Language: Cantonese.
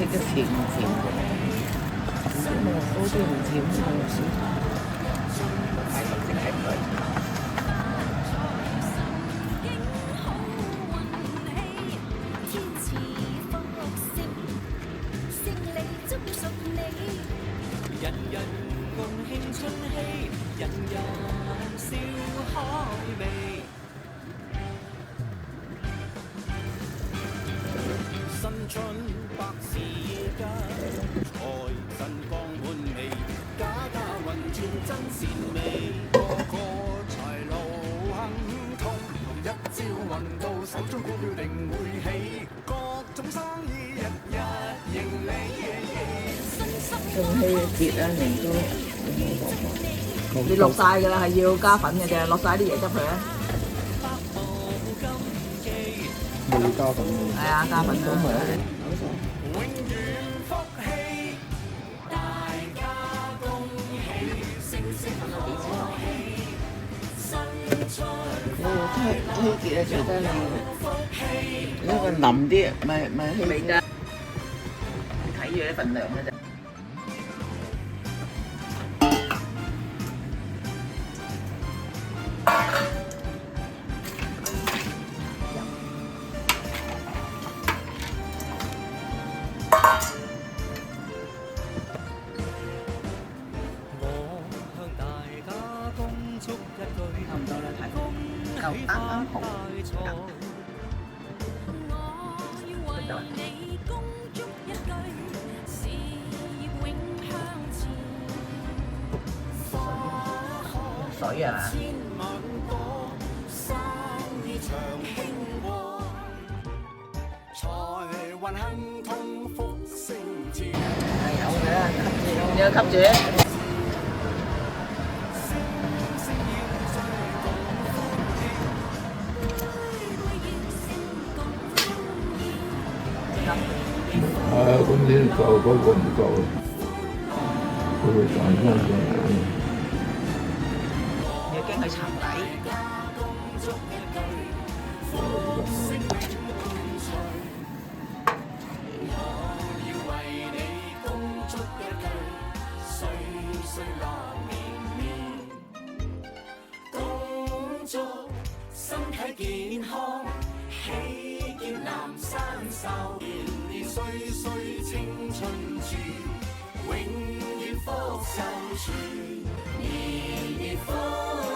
食得甜甜嘅，咁啊多啲唔甜嘅少糖，太甜即係唔得。人人共慶春熙，人人笑開眉。新春百事家，財神降滿地，家家運轉真善美。個個財路亨通，一朝運到手中股票定會起，各種生意日日盈利。仲希節啊，年糕有冇落過？你落晒㗎啦，係要加粉嘅啫，落晒啲椰汁佢啊。未加粉嘅。係啊，加粉都係。永遠福氣，大家恭喜，聲聲樂氣，新春希節啊，最得你因為腍啲，咪希節。睇住啲份量嘅啫。差唔多啦，睇夠啱啱好，得啦。水啊！係有嘅，吸住，你要吸住。今年夠嗰個唔夠，佢會賺翻隻眼。你驚佢沉底？身體健康，喜見南山壽，年年歲歲青春住，永遠福壽傳，年年福。